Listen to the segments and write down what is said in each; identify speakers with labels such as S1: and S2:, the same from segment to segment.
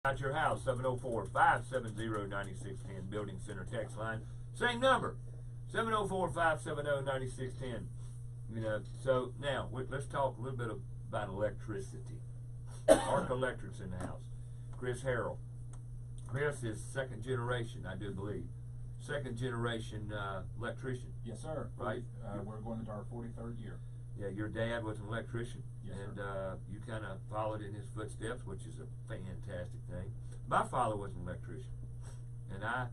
S1: At your house, 704-570-9610, Building Center text line. Same number, 704-570-9610. You know, so now let's talk a little bit about electricity. Arc Electric's in the house. Chris Harrell. Chris is second generation, I do believe. Second generation electrician.
S2: Yes, sir.
S1: Right?
S2: We're going into our 43rd year.
S1: Yeah, your dad was an electrician.
S2: Yes,
S1: and
S2: sir.
S1: You kind of followed in his footsteps, which is a fantastic thing. My father was an electrician, and I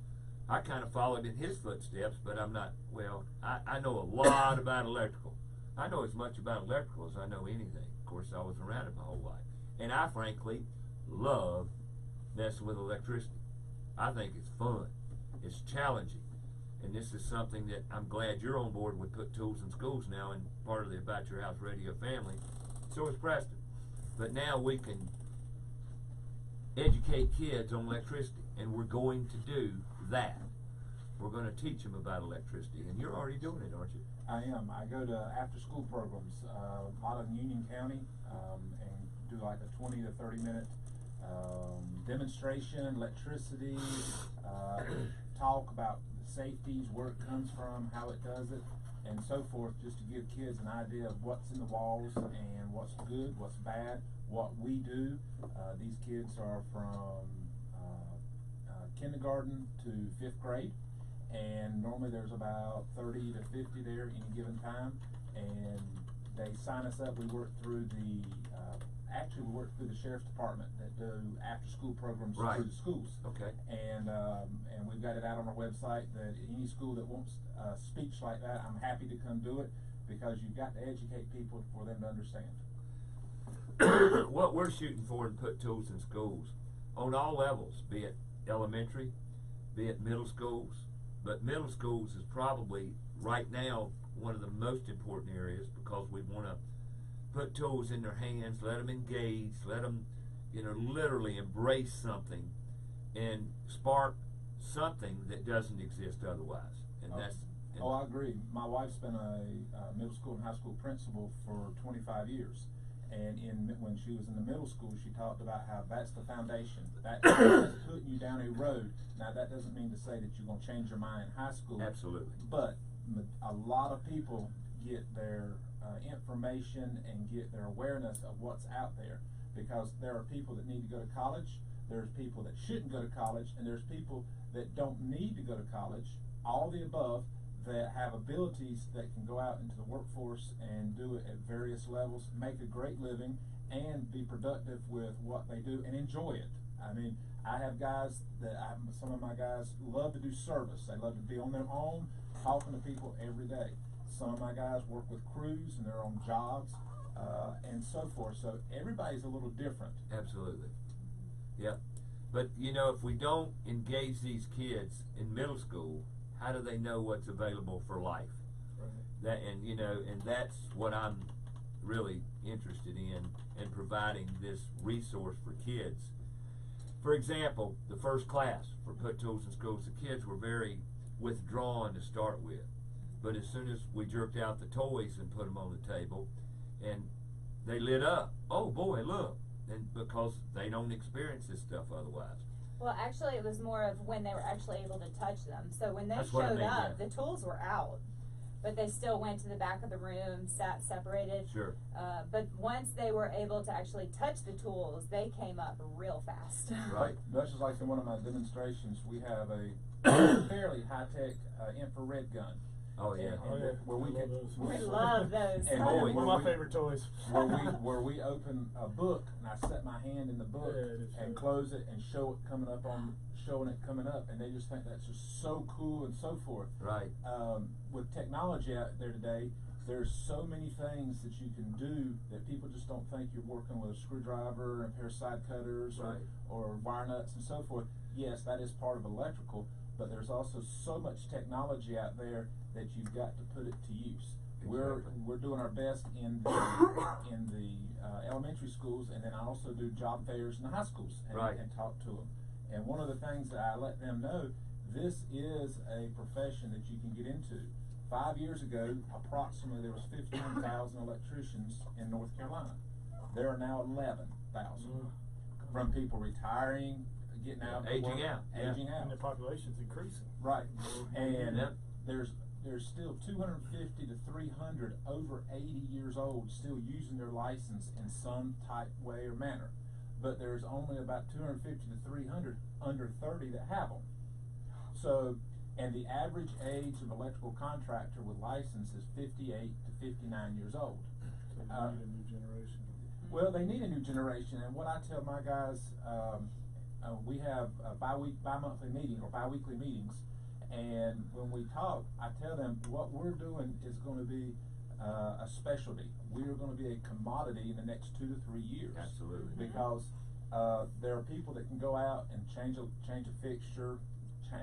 S1: kind of followed in his footsteps, but I'm not, well, I know a lot about electrical. I know as much about electrical as I know anything. Of course, I was around it my whole life. And I frankly love messing with electricity. I think it's fun. It's challenging. And this is something that I'm glad you're on board with Put Tools in Schools now and part of the About Your House radio family. So is Preston. But now we can educate kids on electricity, and we're going to do that. We're going to teach them about electricity, and you're already doing it, aren't you?
S2: I am. I go to after-school programs, a lot in Union County, and do like a 20 to 30-minute demonstration, electricity, talk about the safeties, where it comes from, how it does it, and so forth, just to give kids an idea of what's in the walls and what's good, what's bad, what we do. These kids are from kindergarten to 5th grade, and normally there's about 30 to 50 there any given time, and they sign us up. We work through the actually we work through the sheriff's department that do after school programs
S1: Right.
S2: through the schools.
S1: Okay.
S2: And we've got it out on our website that any school that wants speech like that, I'm happy to come do it, because you've got to educate people for them to understand.
S1: What we're shooting for in Put Tools in Schools, on all levels, be it elementary, be it middle schools, but middle schools is probably right now one of the most important areas, because we want to put tools in their hands, let them engage, let them, you know, literally embrace something and spark something that doesn't exist otherwise. And that's. And
S2: I agree. My wife's been a middle school and high school principal for 25 years. And when she was in the middle school, she talked about how that's the foundation. That's putting you down a road. Now, that doesn't mean to say that you're going to change your mind in high school.
S1: Absolutely.
S2: But a lot of people get their information and get their awareness of what's out there, because there are people that need to go to college, there's people that shouldn't go to college, and there's people that don't need to go to college, all the above, that have abilities that can go out into the workforce and do it at various levels, make a great living, and be productive with what they do and enjoy it. I mean, I have guys some of my guys love to do service. They love to be on their own, talking to people every day. Some of my guys work with crews and they're on jobs, and so forth. So everybody's a little different.
S1: Absolutely. Yep. But you know, if we don't engage these kids in middle school, how do they know what's available for life?
S2: Right.
S1: That, and you know, and that's what I'm really interested in providing this resource for kids. For example, the first class for Put Tools in Schools, the kids were very withdrawn to start with. But as soon as we jerked out the toys and put them on the table, and they lit up. Oh boy, look. And because they don't experience this stuff otherwise.
S3: Well, actually, it was more of when they were actually able to touch them. So when they
S1: That's what I
S3: showed
S1: mean,
S3: up,
S1: yeah.
S3: the tools were out, but they still went to the back of the room, sat separated.
S1: Sure.
S3: But once they were able to actually touch the tools, they came up real fast.
S1: Right.
S2: Much as like in one of my demonstrations, we have a fairly high-tech infrared gun.
S1: Oh yeah.
S2: Where we can,
S3: We love those.
S2: And
S1: boy,
S4: one of my favorite toys.
S2: where we open a book and I set my hand in the book and close it and show it coming up, and they just think that's just so cool and so forth.
S1: Right.
S2: With technology out there today, there's so many things that you can do that people just don't think you're working with a screwdriver and a pair of side cutters,
S1: Right.
S2: or wire nuts and so forth. Yes, that is part of electrical, but there's also so much technology out there that you've got to put it to use.
S1: Exactly.
S2: We're doing our best in the elementary schools, and then I also do job fairs in the high schools and,
S1: Right.
S2: and talk to them. And one of the things that I let them know, this is a profession that you can get into. 5 years ago, approximately there was 15,000 electricians in North Carolina. There are now 11,000. from people retiring, getting out, of
S1: Aging
S2: work,
S1: out, yeah.
S2: aging out.
S4: And the population's increasing.
S2: Right, and
S1: Yep.
S2: there's still 250 to 300 over 80 years old still using their license in some type, way, or manner. But there's only about 250 to 300 under 30 that have them. So, and the average age of electrical contractor with license is 58 to 59 years old.
S4: So we
S2: Uh,
S4: need a new generation.
S2: Well, they need a new generation, and what I tell my guys, we have bi-monthly meetings or bi-weekly meetings, and when we talk, I tell them what we're doing is going to be a specialty. We are going to be a commodity in the next 2 to 3 years.
S1: Absolutely.
S2: Because there are people that can go out and change a fixture,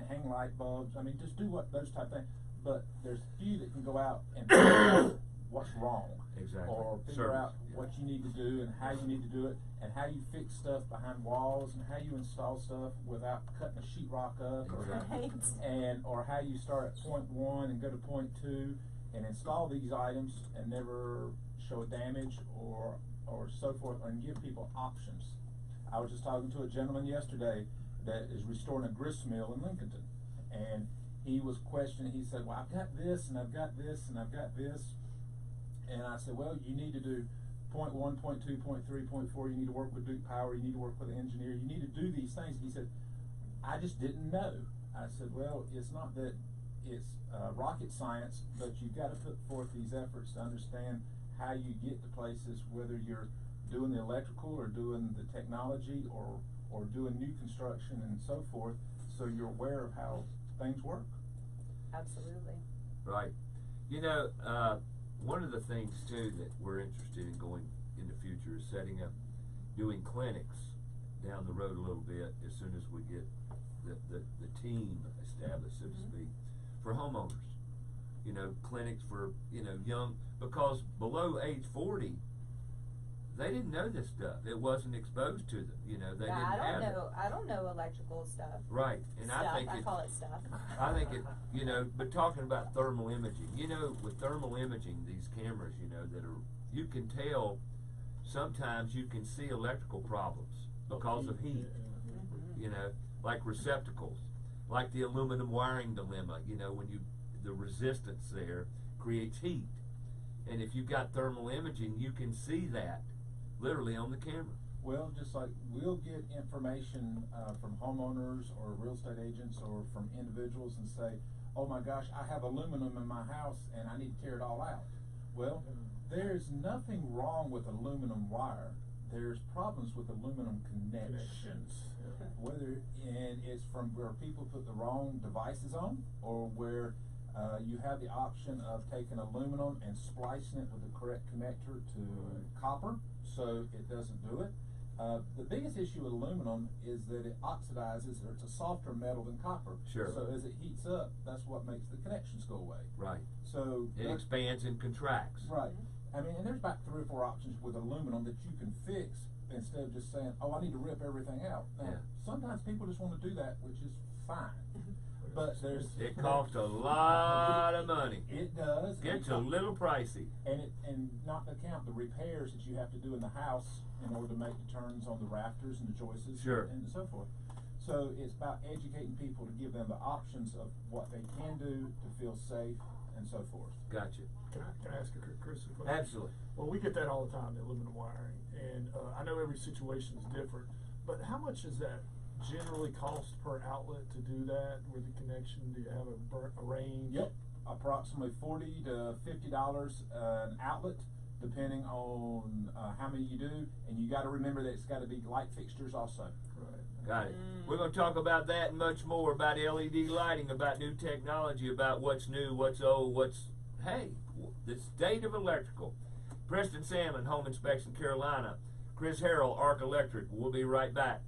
S2: hang light bulbs. I mean, just do those type of things. But there's few that can go out and figure out what's wrong.
S1: Exactly.
S2: Or figure
S1: Service,
S2: out
S1: yeah.
S2: what you need to do and how you need to do it, and how you fix stuff behind walls, and how you install stuff without cutting a sheetrock up,
S1: Exactly.
S3: Right.
S2: or how you start at point 1 and go to point 2 and install these items and never show a damage or so forth, and give people options. I was just talking to a gentleman yesterday that is restoring a grist mill in Lincolnton, and he was questioning. He said, well, I've got this and I've got this and I've got this. And I said, well, you need to do point 1, point 2, point 3, point 4. You need to work with Duke Power. You need to work with the engineer. You need to do these things. He said, I just didn't know. I said, well, it's not that it's rocket science, but you've got to put forth these efforts to understand how you get to places, whether you're doing the electrical or doing the technology or doing new construction and so forth, so you're aware of how things work.
S3: Absolutely.
S1: Right. You know, one of the things too that we're interested in going in the future is doing clinics down the road a little bit as soon as we get the team established, so to speak, for homeowners. You know, clinics for, young, because below age 40, they didn't know this stuff. It wasn't exposed to them. They
S3: Yeah,
S1: didn't have it.
S3: I don't know electrical stuff.
S1: Right, and
S3: Stuff,
S1: I think
S3: I call it stuff.
S1: I think it, but talking about thermal imaging, with thermal imaging, these cameras, that are, you can tell, sometimes you can see electrical problems because of heat, like receptacles, like the aluminum wiring dilemma, when the resistance there creates heat. And if you've got thermal imaging, you can see that literally on the camera.
S2: Well, just like we'll get information from homeowners or real estate agents or from individuals and say, oh my gosh, I have aluminum in my house and I need to tear it all out. Well, there's nothing wrong with aluminum wire. There's problems with aluminum connections. And it's from where people put the wrong devices on, or where you have the option of taking aluminum and splicing it with the correct connector to copper, so it doesn't do it. The biggest issue with aluminum is that it oxidizes, or it's a softer metal than copper.
S1: Sure.
S2: So as it heats up, that's what makes the connections go away.
S1: Right.
S2: So
S1: It expands and contracts.
S2: right. I mean, and there's about 3 or 4 options with aluminum that you can fix instead of just saying, oh, I need to rip everything out. Now,
S1: Yeah.
S2: sometimes people just want to do that, which is fine. But there's
S1: It costs a lot of money.
S2: It does.
S1: Gets a little pricey.
S2: And not to count the repairs that you have to do in the house in order to make the turns on the rafters and the joists
S1: Sure.
S2: and so forth. So it's about educating people to give them the options of what they can do to feel safe and so forth.
S1: Gotcha.
S4: Can I ask Chris a question?
S1: Absolutely.
S4: Well, we get that all the time, the aluminum wiring, and I know every situation is different, but how much does that generally cost per outlet to do that with the connection? Do you have a range?
S2: Yep, approximately $40 to $50 an outlet, depending on how many you do, and you got to remember that it's got to be light fixtures also.
S4: Right.
S1: Got it. We're going to talk about that and much more, about LED lighting, about new technology, about what's new, what's old, the state of electrical. Preston Salmon, Home Inspection Carolina. Chris Harrell, Arc Electric. We'll be right back.